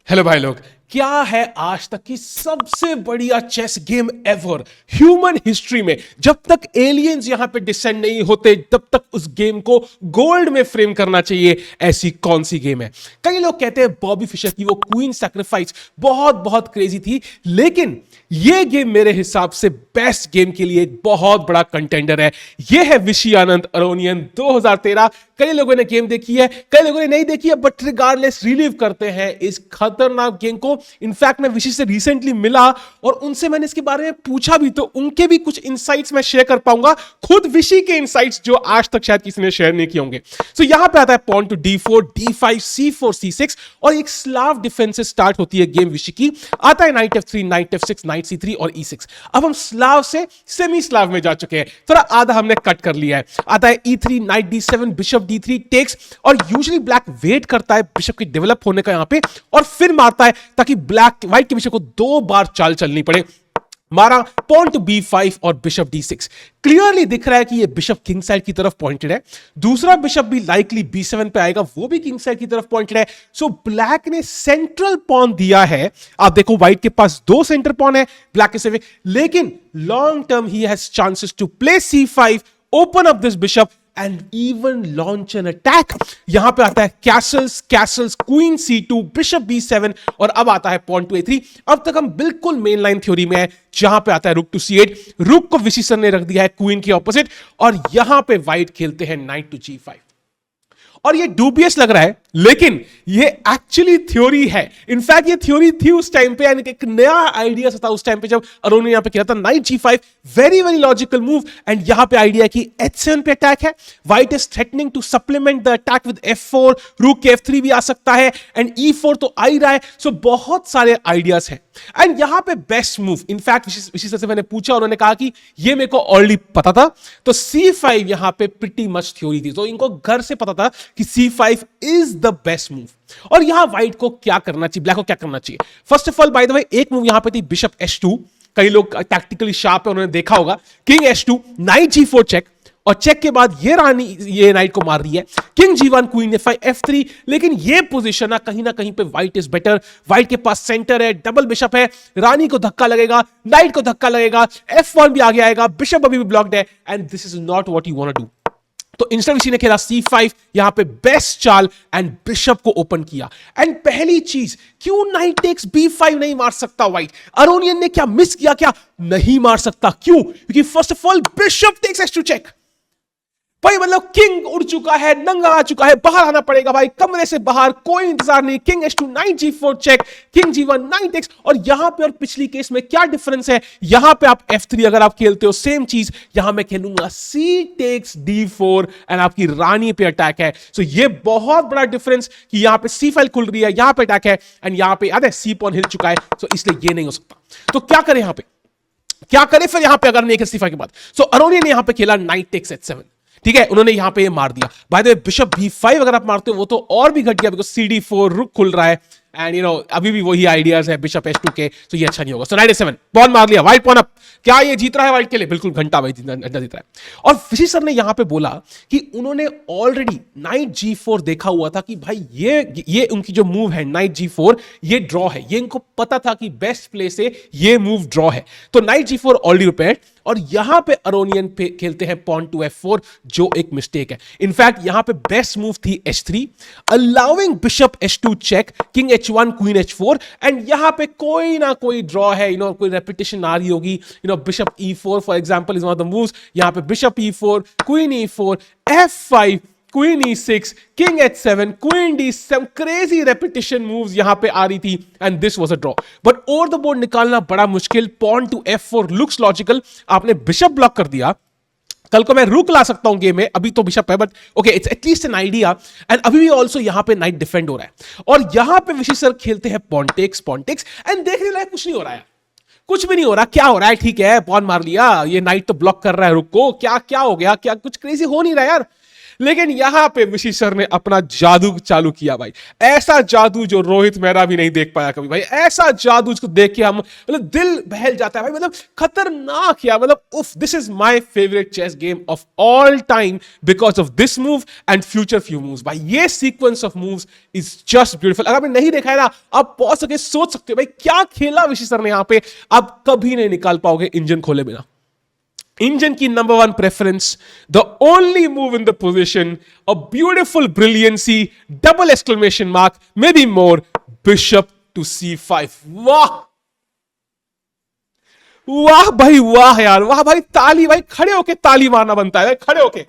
Hello भाई लोग। क्या है आज तक की सबसे बढ़िया chess game ever human history में? जब तक एलियंस यहां पे डिसेंड नहीं होते तब तक उस गेम को गोल्ड में फ्रेम करना चाहिए। ऐसी कौन सी गेम है? कई लोग कहते हैं बॉबी फिशर की वो क्वीन सैक्रिफाइस बहुत बहुत क्रेजी थी, लेकिन ये गेम मेरे हिसाब से बेस्ट गेम के लिए एक बहुत बड़ा कंटेंडर है। ये है विशी आनंद अरोनियन 2013। कई लोगों ने गेम देखी है, कई लोगों ने नहीं देखी है, बट रिगार्डलेस रिलीव करते हैं इस खतरनाक गेम को। इनफैक्ट मैं विशी से रिसेंटली मिला और उनसे मैंने इसके बारे में पूछा भी, तो उनके भी कुछ इंसाइट्स मैं शेयर कर पाऊंगा, खुद विशी के इंसाइट्स जो आज तक शायद किसी ने शेयर नहीं किए होंगे। सो यहां पे आता है pawn to d4, d5, c4, c6 और एक स्लाव डिफेंस से स्टार्ट होती है गेम विशी की। आता है night f3, night f6, night c3 और e6। अब हम स्लाव से सेमी स्लाव में जा चुके हैं, थोड़ा आधा हमने कट कर लिया है। आता है e3, knight d7, bishop d3 takes, और यूजुअली ब्लैक वेट करता है बिशप के डेवलप होने का यहां पे, और फिर मारता है ताकि ब्लैक व्हाइट के बिशप को दो बार चाल चलनी पड़े। मारा पॉन टू b5 और बिशप d6। क्लियरली दिख रहा है कि ये बिशप किंग साइड की तरफ पॉइंटेड है। दूसरा बिशप भी लाइकली b7 पे आएगा, वो भी किंग साइड की तरफ पॉइंटेड है। सो ब्लैक ने सेंट्रल पॉन दिया है। आप देखो व्हाइट के पास दो सेंटर पॉन है ब्लैक के सिवा, लेकिन long term he has chances to play c5, open up this bishop and even launch an attack. यहां पे आता है Castle's Castle's, queen c2, bishop b7 और अब आता है पॉन टू a3। अब तक हम बिल्कुल मेन लाइन थ्योरी में है, जहां पे आता है रुक टू c8। रुक को विशी सर ने रख दिया है क्वीन के ऑपोजिट, और यहां पे व्हाइट खेलते हैं नाइट टू g5। और ये डूबियस लग रहा है, लेकिन ये एक्चुअली थ्योरी है। इनफैक्ट ये थ्योरी थी उस टाइम पे, यानी कि एक नया आइडिया था उस टाइम पे जब अरुण ने यहां पे किया था knight g5। Very very logical move. And यहां पे आइडिया कि h7 पे अटैक है, white is threatening to supplement the attack with f4, rook के f3 भी आ सकता है, एंड e4 तो आ ही रहा है। सो बहुत सारे आइडियाज हैं। एंड यहां पे बेस्ट मूव, इनफैक्ट विशी सर से मैंने पूछा, उन्होंने कहा कि ये मेरे को ऑलरेडी पता था, तो c5 यहां पे प्रिटी मच थ्योरी थी, तो इनको घर से पता था कि c5 is the best move. और यहां व्हाइट को क्या करना चाहिए, ब्लैक को क्या करना चाहिए? First of all by the way, एक मूव यहां पे थी बिशप h2। कई लोग टैक्टिकली शार्प है, उन्होंने देखा होगा king h2, knight g4 check, और चेक के बाद ये रानी ये नाइट को मार रही है, king g1, queen f5, f3। लेकिन ये पोजीशन ना कहीं पे व्हाइट इज बेटर। व्हाइट के पास सेंटर है, डबल बिशप है, रानी को धक्का लगेगा, नाइट को धक्का लगेगा, f1 भी आगे आएगा, बिशप अभी भी ब्लॉक्ड है, and this is not what you want to do. तो इंस्टेड विशी ने खेला c5, यहां पे बेस्ट चाल, एंड बिशप को ओपन किया। एंड पहली चीज, क्यों नाइट टेक्स b5 नहीं मार सकता व्हाइट? अरोनियन ने क्या मिस किया? क्या नहीं मार सकता? क्यों? क्योंकि first of all bishop takes h2 check. भाई मतलब किंग उड़ चुका है, नंगा आ चुका है, बाहर आना पड़ेगा भाई, कमरे से बाहर, कोई इंतजार नहीं। King h2, knight g4 check, king g1, knight x। और यहां पे और पिछली केस में क्या डिफरेंस है? यहां पे आप f3 अगर आप खेलते हो, सेम चीज यहां मैं खेलूंगा c टेक्स d4, एंड आपकी रानी पे अटैक है। सो ये बहुत बड़ा डिफरेंस कि यहां पे c फाइल खुल रही है, यहां पे अटैक है, एंड यहां पे याद है c पॉन हिल चुका है, सो इसलिए ये नहीं हो सकता। तो क्या करें यहां पे, क्या करें फिर यहां पे अगर नहीं c5 के बाद? सो अरोनियन ने यहां पे खेला नाइट टेक्स h7। ठीक है, उन्होंने यहां पे ये मार दिया। By the way bishop b5 अगर आप मारते हो वो तो और भी घट गया, बिकॉज़ cd4 रुक खुल रहा है, एंड अभी भी वही आइडियाज है बिशप h2 के, तो ये अच्छा नहीं होगा। सो नाइट a7, पॉन मार लिया, व्हाइट पॉन अप। क्या ये जीत रहा है व्हाइट के लिए? बिल्कुल घंटा भाई जीत रहा है। और विशी सर ने यहां पे बोला कि उन्होंने ऑलरेडी नाइट g4 देखा हुआ था कि भाई ये उनकी जो मूव है नाइट g4, ये ड्रॉ है। ये इनको पता था कि बेस्ट प्ले से ये मूव ड्रॉ है, तो नाइट g4 ऑलरेडी प्रिपेयर्ड। और यहां पे अरोनियन पे खेलते हैं पॉन टू f4, जो एक मिस्टेक है। इनफैक्ट यहां पे बेस्ट मूव थी h3, allowing bishop h2 check, king h1, queen h4, and यहां पे कोई ना कोई ड्रॉ है, कोई रेपिटेशन आ रही होगी। Bishop e4 for example is one of the moves. यहां पे bishop e4, queen e4, f5, queen e6, king h7, queen d7, crazy repetition moves यहां पे आ रही थी, and this was a draw. But over the board निकालना बड़ा मुश्किल। Pawn to f4 looks logical, आपने बिशप ब्लॉक कर दिया, कल को मैं रुक ला सकता हूं गेम में, अभी तो बिशप है, but okay it's at least an idea. And अभी भी ऑल्सो यहां पे नाइट डिफेंड हो रहा है, और यहां पे विशी सर खेलते हैं पॉन टेक्स, एंड देखने लायक कुछ नहीं हो रहा है, कुछ भी नहीं हो रहा। क्या हो रहा है? ठीक है, पॉन मार लिया, ये नाइट तो ब्लॉक कर रहा है रुक को, क्या क्या हो गया? क्या कुछ क्रेजी हो नहीं रहा यार। लेकिन यहां पे विशी सर ने अपना जादू चालू किया भाई, ऐसा जादू जो रोहित मेहरा भी नहीं देख पाया कभी भाई, ऐसा जादू जिसको देख के हम मतलब दिल बहल जाता है भाई, मतलब खतरनाक यार, मतलब उफ, this is my favourite chess game of all time because of this move and future few moves भाई, ये sequence of moves is just beautiful. अगर आपने नहीं देखा है ना, आप पॉज करके सोच सकते हो भाई क्या खेला विशी सर ने यहां पे, आप कभी नहीं निकाल पाओगे इंजन खोले बिना। इंजन की number one preference, the only move in the position, a beautiful brilliancy, double exclamation mark, maybe more, bishop to C5। वाह वाह भाई वाह यार, वाह भाई, ताली भाई, खड़े होके ताली मारना बनता है, खड़े होके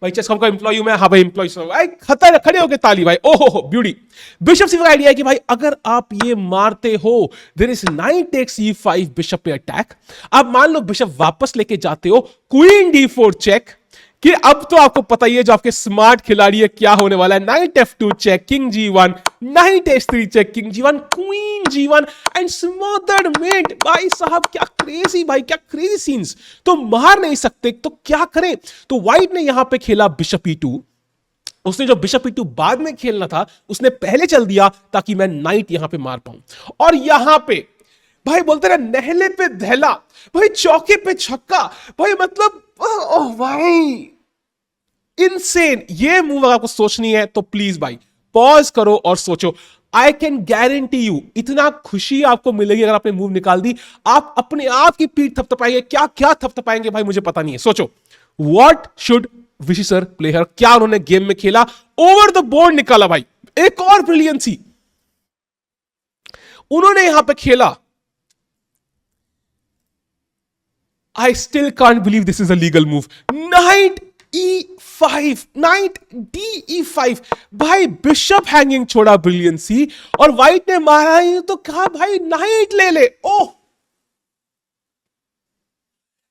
भाई, चेस कॉम का एम्प्लॉय हूं मैं, हाँ भाई एम्प्लॉय भाई, खतर खड़े होके ताली भाई, ओहो ब्यूटी। बिशप C5 का आइडिया है कि भाई अगर आप ये मारते हो, there is knight takes E5, bishop पे अटैक, आप मान लो बिशप वापस लेके जाते हो, क्वीन D4 चेक, कि अब तो आपको पता ही है जो आपके स्मार्ट खिलाड़ी है क्या होने वाला है, knight F2 check, king G1, knight H3 check, king G1, queen G1 and smothered mate. भाई साहब क्या क्रेजी भाई, क्या क्रेजी सीन्स। तो मार नहीं सकते तो क्या करें, तो व्हाइट ने यहां पे खेला बिशप E2, उसने जो बिशप E2 बाद में खेलना था उसने पहले चल दिया ताकि मैं नाइट यहां पे मार पाऊं, और यहां पे भाई बोलते रहे नहले पे दहला भाई, चौके पे छक्का भाई, मतलब ओह भाई इनसेन। ये मूव अगर आपको सोचनी है तो प्लीज भाई पॉज करो और सोचो। आई कैन गारंटी यू इतना खुशी आपको मिलेगी अगर आपने मूव निकाल दी, आप अपने आप की पीठ थपथपाएंगे, क्या क्या थपथपाएंगे भाई मुझे पता नहीं है। सोचो व्हाट शुड विशी सर प्ले हियर, क्या उन्होंने गेम में खेला, ओवर द बोर्ड निकाला भाई, एक और ब्रिलियंसी उन्होंने यहां पे खेला। I still can't believe this is a legal move, knight E5, knight DE5 भाई, बिशप हैंगिंग छोड़ा ब्रिलियंसी, और व्हाइट ने मारा ही तो कहा भाई नाइट ले ले, oh.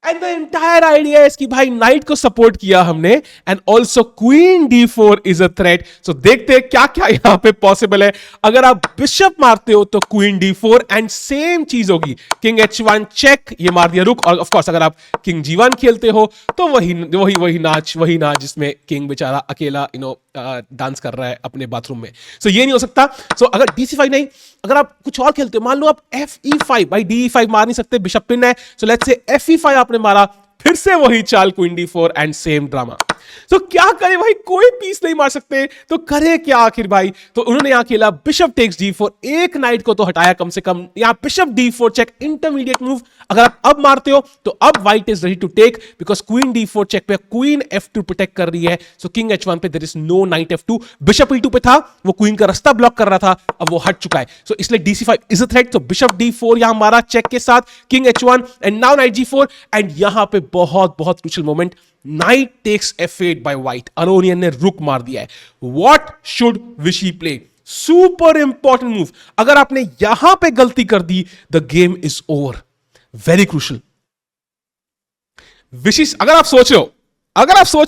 And the entire idea is कि भाई नाइट को सपोर्ट किया हमने, and also queen D4 is a threat. So देखते हैं क्या क्या यहां पे पॉसिबल है। अगर आप बिशप मारते हो तो क्वीन D4 एंड सेम चीज होगी, किंग H1 चेक, ये मार दिया रुक, और ऑफ कोर्स अगर आप किंग G1 खेलते हो तो वही नाच जिसमें किंग बेचारा अकेला डांस कर रहा है अपने बाथरूम में। सो ये नहीं हो सकता। सो अगर DC5 नहीं, अगर आप कुछ और खेलते हो, मान लो आप FE5, भाई DE5 मार नहीं सकते, बिशप पिन है, सो लेट्स से FE5 आपने मारा, फिर से वही चाल queen D4 and same drama. तो क्या करे भाई, कोई पीस नहीं मार सकते तो करे क्या आखिर भाई, तो उन्होंने यहां खेला बिशप टेक्स D4, एक नाइट को तो हटाया कम से कम, यहां bishop D4 check, intermediate move. अगर आप अब मारते हो तो अब white is ready to take, because queen D4 check पे क्वीन F2 प्रोटेक्ट कर रही है, सो किंग H1 पे there is no knight F2, bishop E2 पे था, वो क्वीन का रास्ता ब्लॉक कर रहा था, अब वो हट चुका है, सो इसलिए DC5 इज अ थ्रेट। तो बिशप D4 यहां मारा चेक के साथ, king H1 and now knight G4, and यहां पे बहुत बहुत crucial moment, knight takes F8 by white, Aronian ने रुक मार दिया है। What should Vishy play, super important move, अगर आपने यहां पे गलती कर दी the game is over, very crucial. Vishy अगर आप सोच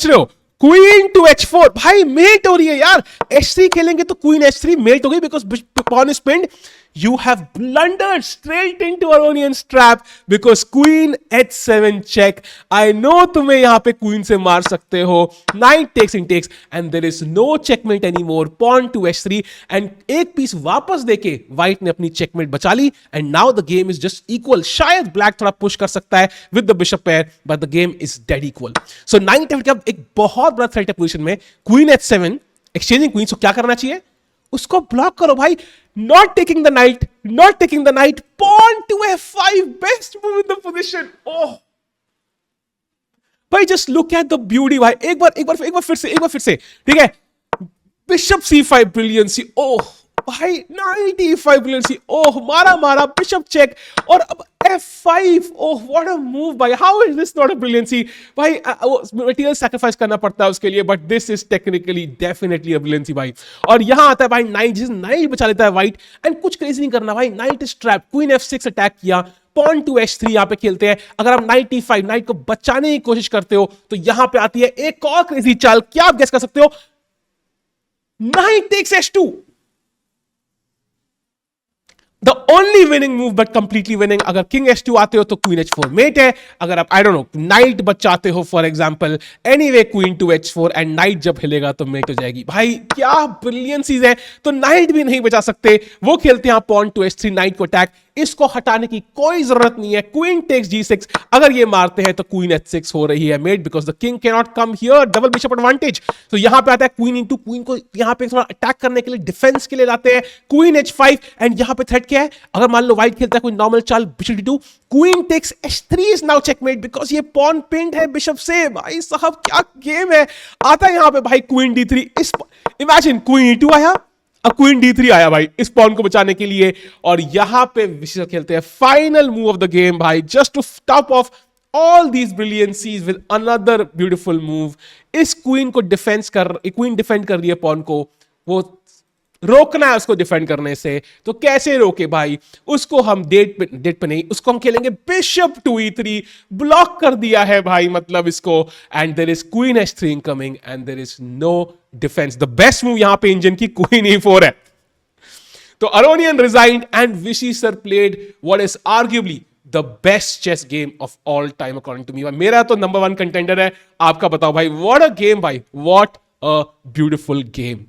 रहे हो क्वीन टू H4, भाई मेट हो रही है यार, H3 खेलेंगे तो क्वीन H3 मेट हो गई, because porn is pinned, you have blundered straight into Aronion's trap because queen H7 check. I know तुम्हें यहां पे queen से मार सकते हो, knight takes in takes and there is no checkmate anymore, pawn to H3 and एक piece वापस देके white ने अपनी checkmate बचा ली and now the game is just equal. शायद black थोड़ा push कर सकता है with the bishop pair but the game is dead equal. So knight F8 एक बहुत बड़ा threat है पोजीशन में, queen H7 exchanging queen, so क्या करना चाहिए, उसको ब्लॉक करो भाई, not taking the knight, pawn to F5, best move in the position. Oh भाई just look at the beauty भाई, एक बार फिर से ठीक है, बिशप C5 ब्रिलियंसी, ओह भाई नाइट E5 ब्रिलियंसी, ओह मारा बिशप चेक, और अब F5, oh what a move भाई, how is this not a brilliancy भाई, मटेरियल सैक्रिफाइस करना पड़ता है उसके लिए, but this is technically definitely a brilliancy भाई। और यहां आता है भाई नाइट बचा लेता है व्हाइट, एंड कुछ क्रेजी नहीं करना भाई, night is trap, queen F6 attack किया, पॉन टू H3 यहां पे खेलते हैं, अगर आप नाइट E5 नाइट को बचाने की कोशिश करते हो तो यहां पे आती है एक और क्रेजी चाल, क्या आप गेस कर सकते हो, knight takes H2, the only winning move but completely winning, अगर किंग h2 आते हो तो क्वीन h4 मेट है, अगर आप आई डोंट नो नाइट बचाते हो for example, anyway queen to h4 and knight जब हिलेगा तो मेट हो जाएगी। भाई क्या ब्रिलियंसीज है, तो नाइट भी नहीं बचा सकते, वो खेलते हैं पॉन टू h3 नाइट को अटैक, इसको हटाने की कोई जरूरत नहीं है, क्वीन टेक्स g6, अगर ये मारते हैं तो क्वीन h6 हो रही है mate because the king can not come here, double bishop advantage. तो यहां पे आता है क्वीन इंटू क्वीन को यहां पे थोड़ा अटैक करने के लिए डिफेंस के लिए लाते हैं क्वीन h5 एंड यहां पे थ्रेट क्या है, अगर मान लो व्हाइट खेलता है कोई नॉर्मल चाल bishop d2, queen takes h3 is now checkmate because ये पॉन पिंड है बिशप से। भाई साहब क्या गेम है, आता है यहां पे भाई क्वीन d3, इस इमेजिन क्वीन e2 आया, अब क्वीन d3 आया भाई इस पॉन को बचाने के लिए, और यहां पे विशेष खेलते हैं final move of the game भाई, just to top of all these brilliancies with another beautiful move. इस क्वीन को क्वीन डिफेंड कर रही है पॉन को, वो रोकना है उसको डिफेंड करने से, तो कैसे रोके भाई उसको, हम डेट पे नहीं, उसको हम खेलेंगे बिशप टू e3, ब्लॉक कर दिया है भाई मतलब इसको, and there is queen h3 incoming and there is no defence. The best move यहां पे इंजन की क्वीन e4 है। तो Aronian resigned and Vishy sir played what is arguably the best chess game of all time according to me. मेरा तो number 1 contender है, आपका बताओ भाई, व्हाट अ गेम भाई, व्हाट अ ब्यूटीफुल गेम।